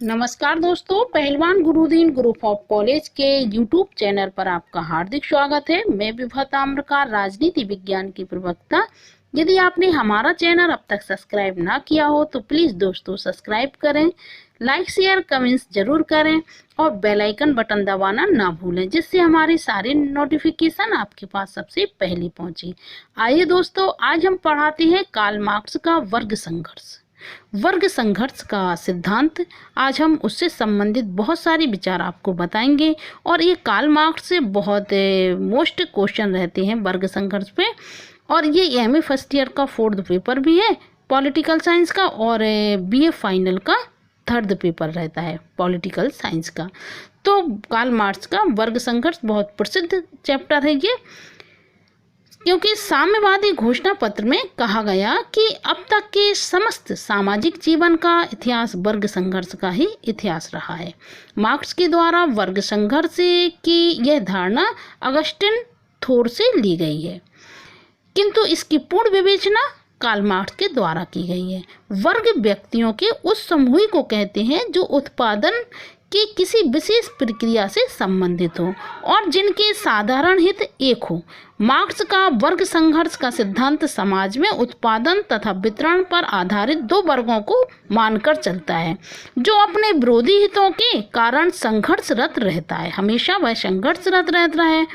नमस्कार दोस्तों, पहलवान गुरुदीन ग्रुप ऑफ कॉलेज के यूट्यूब चैनल पर आपका हार्दिक स्वागत है। मैं विभा ताम्रकार, राजनीति विज्ञान की प्रवक्ता। यदि आपने हमारा चैनल अब तक सब्सक्राइब ना किया हो तो प्लीज दोस्तों सब्सक्राइब करें, लाइक शेयर कमेंट्स जरूर करें और बेल आइकन बटन दबाना ना भूलें, जिससे हमारी सारी नोटिफिकेशन आपके पास सबसे पहले पहुंचे। आइए दोस्तों, आज हम पढ़ाते हैं कार्ल मार्क्स का वर्ग संघर्ष का सिद्धांत। आज हम उससे संबंधित बहुत सारे विचार आपको बताएंगे और ये कार्ल मार्क्स से बहुत मोस्ट क्वेश्चन रहते हैं वर्ग संघर्ष पे। और ये एमए फर्स्ट ईयर का 4th पेपर भी है पॉलिटिकल साइंस का, और बीए फाइनल का 3rd पेपर रहता है पॉलिटिकल साइंस का। तो कार्ल मार्क्स का वर्ग संघर्ष बहुत प्रसिद्ध चैप्टर है ये, क्योंकि साम्यवादी घोषणा पत्र में कहा गया कि अब तक के समस्त सामाजिक जीवन का इतिहास वर्ग संघर्ष का ही इतिहास रहा है। मार्क्स के द्वारा वर्ग संघर्ष की यह धारणा अगस्टिन थोर से ली गई है, किंतु इसकी पूर्ण विवेचना कार्ल मार्क्स के द्वारा की गई है। वर्ग व्यक्तियों के उस समूह को कहते हैं जो उत्पादन कि किसी विशेष प्रक्रिया से संबंधित हो और जिनके साधारण हित एक हो। मार्क्स का वर्ग संघर्ष का सिद्धांत समाज में उत्पादन तथा वितरण पर आधारित दो वर्गों को मानकर चलता है, जो अपने विरोधी हितों के कारण संघर्षरत रहता है। हमेशा वह संघर्षरत रहता है।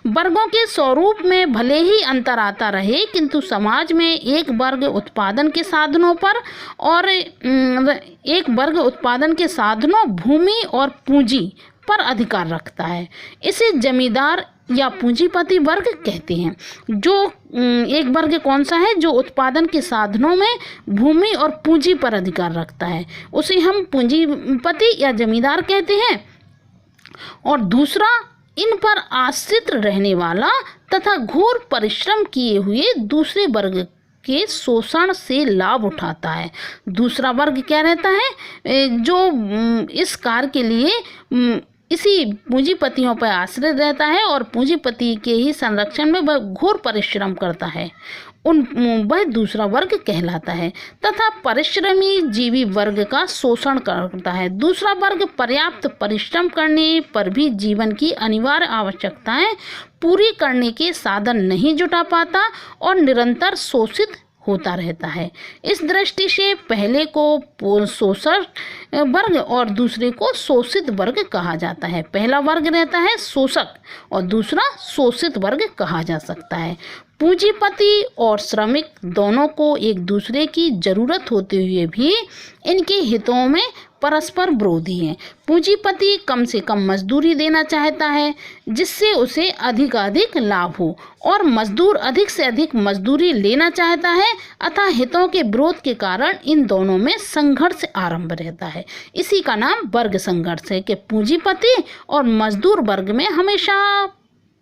वर्गों के स्वरूप में भले ही अंतर आता रहे, किंतु समाज में एक वर्ग उत्पादन के साधनों पर और एक वर्ग उत्पादन के साधनों, भूमि और पूंजी पर अधिकार रखता है। इसे जमींदार या पूंजीपति वर्ग कहते हैं। जो एक वर्ग कौन सा है जो उत्पादन के साधनों में, भूमि और पूंजी पर अधिकार रखता है, उसे हम पूंजीपति या जमींदार कहते हैं। और दूसरा इन पर आश्रित रहने वाला तथा घोर परिश्रम किए हुए दूसरे वर्ग के शोषण से लाभ उठाता है। दूसरा वर्ग क्या रहता है, जो इस कार्य के लिए इसी पूंजीपतियों पर आश्रित रहता है और पूंजीपति के ही संरक्षण में वह घोर परिश्रम करता है, वह दूसरा वर्ग कहलाता है। तथा परिश्रमी जीवी वर्ग का शोषण करता है। दूसरा वर्ग पर्याप्त परिश्रम करने पर भी जीवन की अनिवार्य आवश्यकताएं पूरी करने के साधन नहीं जुटा पाता और निरंतर शोषित होता रहता है। इस दृष्टि से पहले को शोषक वर्ग और दूसरे को शोषित वर्ग कहा जाता है। पहला वर्ग रहता है शोषक और दूसरा शोषित वर्ग कहा जा सकता है। पूंजीपति और श्रमिक दोनों को एक दूसरे की जरूरत होते हुए भी इनके हितों में परस्पर विरोधी हैं। पूंजीपति कम से कम मजदूरी देना चाहता है जिससे उसे अधिक लाभ हो, और मजदूर अधिक से अधिक मजदूरी लेना चाहता है। अतः हितों के विरोध के कारण इन दोनों में संघर्ष आरंभ रहता है। इसी का नाम वर्ग संघर्ष है कि पूंजीपति और मजदूर वर्ग में हमेशा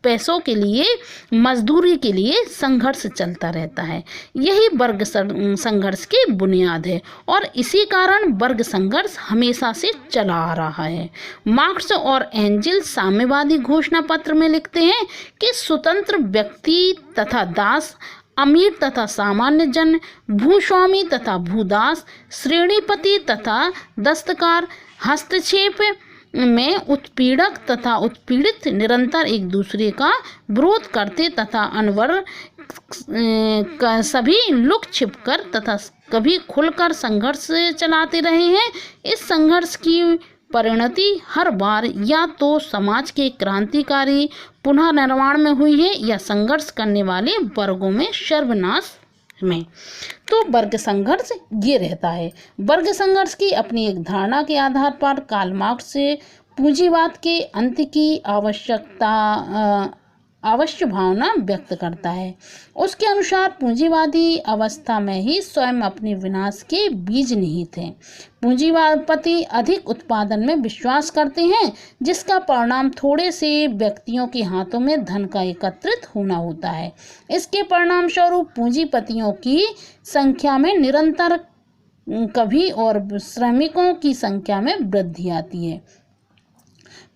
पैसों के लिए, मजदूरी के लिए संघर्ष चलता रहता है। यही वर्ग संघर्ष की बुनियाद है और इसी कारण वर्ग संघर्ष हमेशा से चला आ रहा है। मार्क्स और एंजेल्स साम्यवादी घोषणा पत्र में लिखते हैं कि स्वतंत्र व्यक्ति तथा दास, अमीर तथा सामान्य जन, भूस्वामी तथा भूदास, श्रेणीपति तथा दस्तकार, हस्तक्षेप में उत्पीड़क तथा उत्पीड़ित निरंतर एक दूसरे का विरोध करते तथा अनवर सभी लुक छिपकर तथा कभी खुलकर संघर्ष चलाते रहे हैं। इस संघर्ष की परिणति हर बार या तो समाज के क्रांतिकारी पुनः निर्माण में हुई है या संघर्ष करने वाले वर्गों में सर्वनाश में। तो वर्ग संघर्ष ये रहता है। वर्ग संघर्ष की अपनी एक धारणा के आधार पर कार्ल मार्क्स से पूंजीवाद के अंत की अवश्य भावना व्यक्त करता है। उसके अनुसार पूंजीवादी अवस्था में ही स्वयं अपने विनाश के बीज निहित हैं। पूंजीवादी अधिक उत्पादन में विश्वास करते हैं, जिसका परिणाम थोड़े से व्यक्तियों के हाथों में धन का एकत्रित होना होता है। इसके परिणाम स्वरूप पूंजीपतियों की संख्या में निरंतर कभी और श्रमिकों की संख्या में वृद्धि आती है।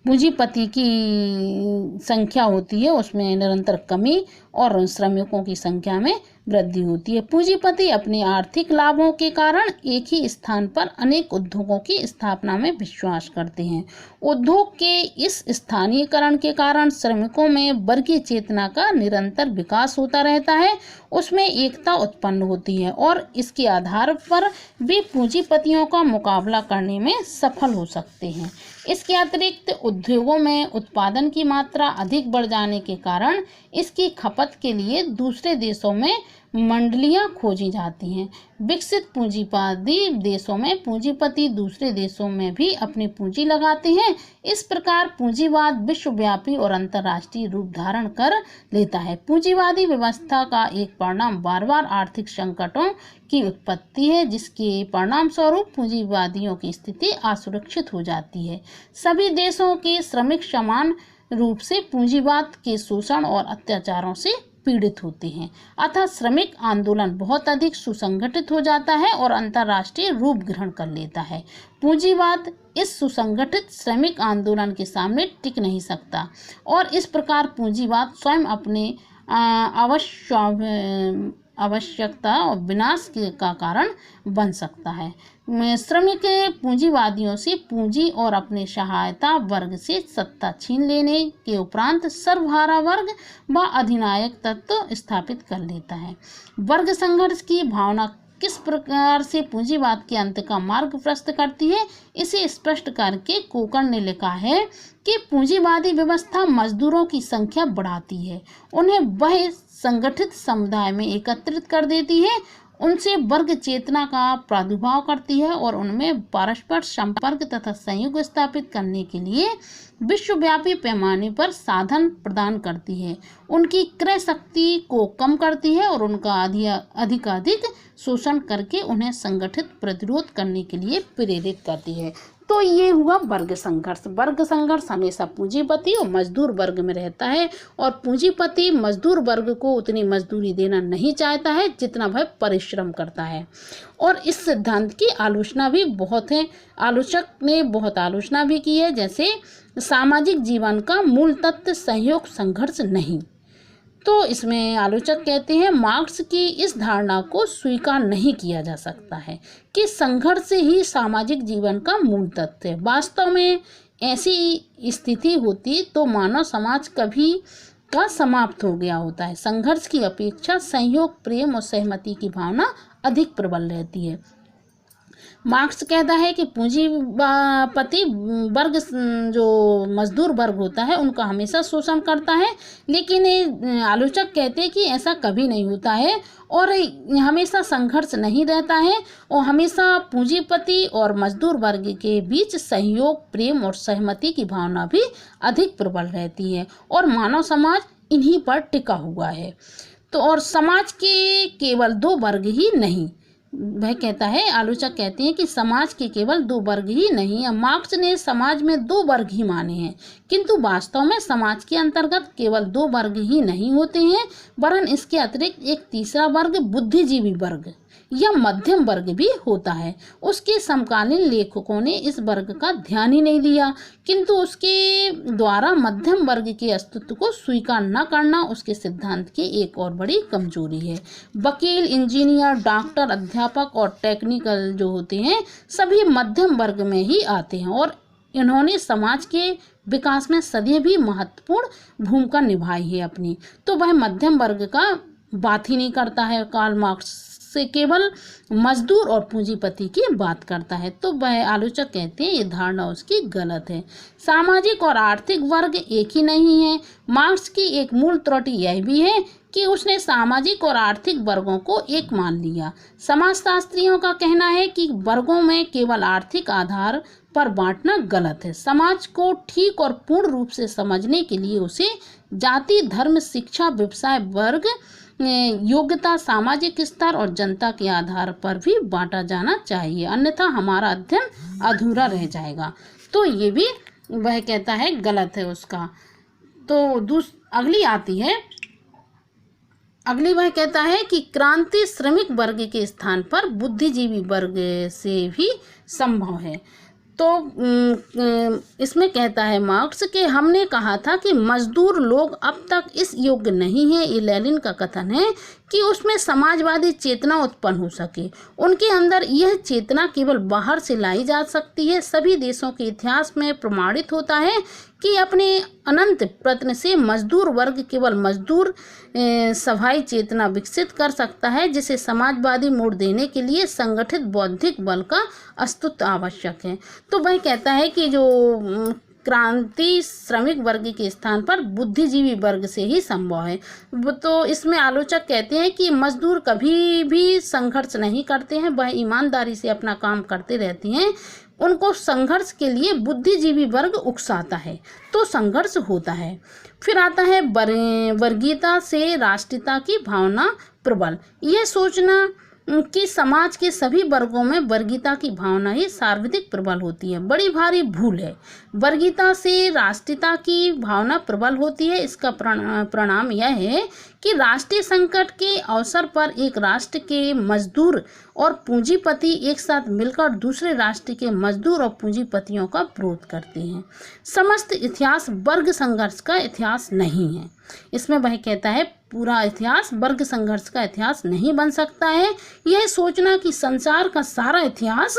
पूंजीपति की संख्या होती है उसमें निरंतर कमी और श्रमिकों की संख्या में वृद्धि होती है। पूंजीपति अपने आर्थिक लाभों के कारण एक ही स्थान पर अनेक उद्योगों की स्थापना में विश्वास करते हैं। उद्योग के इस स्थानीयकरण के कारण श्रमिकों में वर्गीय चेतना का निरंतर विकास होता रहता है, उसमें एकता उत्पन्न होती है और इसके आधार पर वे पूंजीपतियों का मुकाबला करने में सफल हो सकते हैं। इसके अतिरिक्त उद्योगों में उत्पादन की मात्रा अधिक बढ़ जाने के कारण इसकी खपत के लिए दूसरे देशों में मंडलियां खोजी जाती हैं। विकसित पूंजीवादी देशों में पूंजीपति दूसरे देशों में भी अपनी पूंजी लगाते हैं। इस प्रकार पूंजीवाद विश्वव्यापी और अंतर्राष्ट्रीय रूप धारण कर लेता है। पूंजीवादी व्यवस्था का एक परिणाम बार बार आर्थिक संकटों की उत्पत्ति है, जिसके परिणाम स्वरूप पूंजीवादियों की स्थिति असुरक्षित हो जाती है। सभी देशों के श्रमिक समान रूप से पूंजीवाद के शोषण और अत्याचारों से पीड़ित होते हैं, अतः श्रमिक आंदोलन बहुत अधिक सुसंगठित हो जाता है और अंतर्राष्ट्रीय रूप ग्रहण कर लेता है। पूंजीवाद इस सुसंगठित श्रमिक आंदोलन के सामने टिक नहीं सकता और इस प्रकार पूंजीवाद स्वयं अपने आवश्यकता और विनाश का कारण बन सकता है। श्रमिक पूंजीवादियों से पूंजी और अपने सहायता वर्ग से सत्ता छीन लेने के उपरांत सर्वहारा वर्ग व अधिनायक तत्व स्थापित कर लेता है। वर्ग संघर्ष की भावना किस प्रकार से पूंजीवाद के अंत का मार्ग प्रशस्त करती है, इसे स्पष्ट करके कोकर ने लिखा है कि पूंजीवादी व्यवस्था मजदूरों की संख्या बढ़ाती है, उन्हें वह संगठित समुदाय में एकत्रित कर देती है, उनसे वर्ग चेतना का प्रादुर्भाव करती है और उनमें परस्पर संपर्क तथा सहयोग स्थापित करने के लिए विश्वव्यापी पैमाने पर साधन प्रदान करती है, उनकी क्रय शक्ति को कम करती है और उनका अधिकाधिक शोषण करके उन्हें संगठित प्रतिरोध करने के लिए प्रेरित करती है। तो ये हुआ वर्ग संघर्ष। वर्ग संघर्ष हमेशा पूंजीपति और मजदूर वर्ग में रहता है और पूंजीपति मजदूर वर्ग को उतनी मजदूरी देना नहीं चाहता है जितना वह परिश्रम करता है। और इस सिद्धांत की आलोचना भी बहुत है, आलोचक ने बहुत आलोचना भी की है, जैसे सामाजिक जीवन का मूल तत्व सहयोग संघर्ष नहीं। तो इसमें आलोचक कहते हैं मार्क्स की इस धारणा को स्वीकार नहीं किया जा सकता है कि संघर्ष ही सामाजिक जीवन का मूल तत्व है। वास्तव में ऐसी स्थिति होती तो मानव समाज कभी का समाप्त हो गया होता है। संघर्ष की अपेक्षा सहयोग, प्रेम और सहमति की भावना अधिक प्रबल रहती है। मार्क्स कहता है कि पूंजीपति वर्ग जो मजदूर वर्ग होता है उनका हमेशा शोषण करता है, लेकिन आलोचक कहते हैं कि ऐसा कभी नहीं होता है और हमेशा संघर्ष नहीं रहता है और हमेशा पूंजीपति और मजदूर वर्ग के बीच सहयोग, प्रेम और सहमति की भावना भी अधिक प्रबल रहती है और मानव समाज इन्हीं पर टिका हुआ है। तो और समाज के केवल दो वर्ग ही नहीं, वह कहता है, आलोचक कहते हैं कि समाज के केवल दो वर्ग ही नहीं है। मार्क्स ने समाज में दो वर्ग ही माने हैं, किंतु वास्तव में समाज के अंतर्गत केवल दो वर्ग ही नहीं होते हैं, वरन इसके अतिरिक्त एक तीसरा वर्ग बुद्धिजीवी वर्ग या मध्यम वर्ग भी होता है। उसके समकालीन लेखकों ने इस वर्ग का ध्यान ही नहीं दिया, किंतु उसके द्वारा मध्यम वर्ग के अस्तित्व को स्वीकार न करना उसके सिद्धांत की एक और बड़ी कमजोरी है। वकील, इंजीनियर, डॉक्टर, अध्यापक और टेक्निकल जो होते हैं सभी मध्यम वर्ग में ही आते हैं और इन्होंने समाज के विकास में सदैव भी महत्वपूर्ण भूमिका निभाई है अपनी। तो वह मध्यम वर्ग का बात ही नहीं करता है, कार्ल मार्क्स से केवल मजदूर और पूंजीपति की बात करता है। तो वह आलोचक कहते हैं ये धारणा उसकी गलत है। सामाजिक और आर्थिक वर्ग एक ही नहीं है। मार्क्स की एक मूल त्रुटि यह भी है कि उसने सामाजिक और आर्थिक वर्गों को एक मान लिया। समाजशास्त्रियों का कहना है कि वर्गों में केवल आर्थिक आधार पर बांटना गलत है। समाज को ठीक और पूर्ण रूप से समझने के लिए उसे जाति, धर्म, शिक्षा, व्यवसाय, वर्ग, योग्यता, सामाजिक स्तर और जनता के आधार पर भी बांटा जाना चाहिए, अन्यथा हमारा अध्ययन अधूरा रह जाएगा। तो ये भी वह कहता है गलत है उसका। तो अगली आती है, अगली वह कहता है कि क्रांति श्रमिक वर्ग के स्थान पर बुद्धिजीवी वर्ग से भी संभव है। तो इसमें कहता है मार्क्स कि हमने कहा था कि मजदूर लोग अब तक इस योग्य नहीं है। ये लेनिन का कथन है कि उसमें समाजवादी चेतना उत्पन्न हो सके। उनके अंदर यह चेतना केवल बाहर से लाई जा सकती है। सभी देशों के इतिहास में प्रमाणित होता है कि अपने अनंत प्रयत्न से मजदूर वर्ग केवल मजदूर सभाई चेतना विकसित कर सकता है, जिसे समाजवादी मोड़ देने के लिए संगठित बौद्धिक बल का अस्तित्व आवश्यक है। तो वह कहता है कि जो क्रांति श्रमिक वर्ग के स्थान पर बुद्धिजीवी वर्ग से ही संभव है। तो इसमें आलोचक कहते हैं कि मजदूर कभी भी संघर्ष नहीं करते हैं, वह ईमानदारी से अपना काम करते रहते हैं। उनको संघर्ष के लिए बुद्धिजीवी वर्ग उकसाता है तो संघर्ष होता है। फिर आता है वर्गीयता से राष्ट्रीयता की भावना प्रबल। यह सोचना कि समाज के सभी वर्गों में वर्गीयता की भावना ही सर्वाधिक प्रबल होती है, बड़ी भारी भूल है। वर्गीयता से राष्ट्रीयता की भावना प्रबल होती है। इसका परिणाम यह है कि राष्ट्रीय संकट के अवसर पर एक राष्ट्र के मजदूर और पूंजीपति एक साथ मिलकर दूसरे राष्ट्र के मजदूर और पूंजीपतियों का विरोध करते हैं। समस्त इतिहास वर्ग संघर्ष का इतिहास नहीं है। इसमें वह कहता है पूरा इतिहास वर्ग संघर्ष का इतिहास नहीं बन सकता है। यह सोचना कि संसार का सारा इतिहास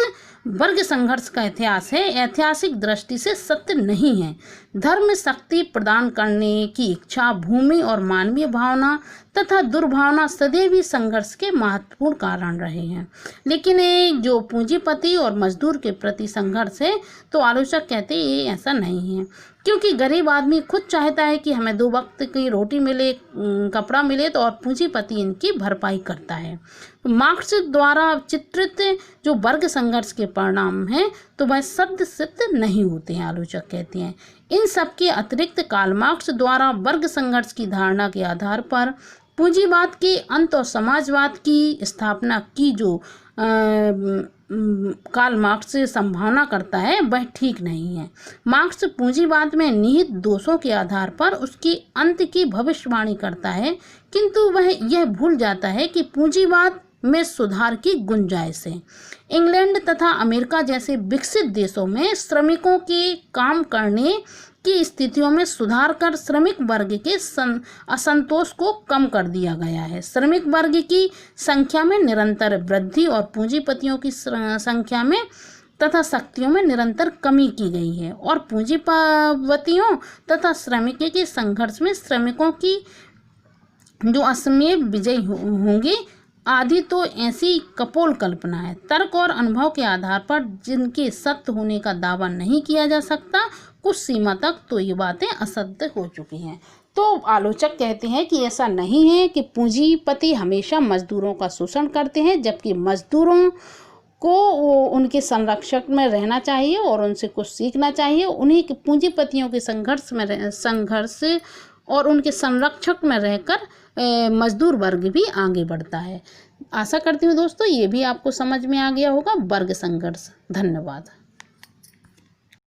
वर्ग संघर्ष का इतिहास है ऐतिहासिक दृष्टि से सत्य नहीं है। धर्म शक्ति प्रदान करने की इच्छा, भूमि और मानवीय भावना तथा दुर्भावना सदैव ही संघर्ष के महत्वपूर्ण कारण रहे हैं। लेकिन जो पूंजीपति और मजदूर के प्रति संघर्ष है, तो आलोचक कहते हैं ये ऐसा नहीं है, क्योंकि गरीब आदमी खुद चाहता है कि हमें 2 वक्त की रोटी मिले, कपड़ा मिले, तो और पूंजीपति इनकी भरपाई करता है। मार्क्स द्वारा चित्रित जो वर्ग संघर्ष के परिणाम हैं, तो वह सत्य सिद्ध नहीं होते हैं, आलोचक कहते हैं। इन सब के अतिरिक्त कार्ल मार्क्स द्वारा वर्ग संघर्ष की धारणा के आधार पर पूंजीवाद के अंत और समाजवाद की स्थापना की जो कार्ल मार्क्स संभावना करता है, वह ठीक नहीं है। मार्क्स पूंजीवाद में निहित दोषों के आधार पर उसके अंत की भविष्यवाणी करता है, किंतु वह यह भूल जाता है कि पूंजीवाद में सुधार की गुंजाइश है। इंग्लैंड तथा अमेरिका जैसे विकसित देशों में श्रमिकों के काम करने की स्थितियों में सुधार कर श्रमिक वर्ग के असंतोष को कम कर दिया गया है। श्रमिक वर्ग की संख्या में निरंतर वृद्धि और पूंजीपतियों की संख्या में तथा शक्तियों में निरंतर कमी की गई है, और पूंजीपतियों तथा श्रमिकों के संघर्ष में श्रमिकों की जो असमय विजयी होंगे आदि तो ऐसी कपोल कल्पना है। तर्क और अनुभव के आधार पर जिनके सत्य होने का दावा नहीं किया जा सकता, कुछ सीमा तक तो ये बातें असत्य हो चुकी हैं। तो आलोचक कहते हैं कि ऐसा नहीं है कि पूंजीपति हमेशा मजदूरों का शोषण करते हैं, जबकि मजदूरों को उनके संरक्षक में रहना चाहिए और उनसे कुछ सीखना चाहिए। उन्हीं के पूंजीपतियों के संघर्ष और उनके संरक्षक में रहकर मजदूर वर्ग भी आगे बढ़ता है। आशा करती हूँ दोस्तों ये भी आपको समझ में आ गया होगा वर्ग संघर्ष। धन्यवाद।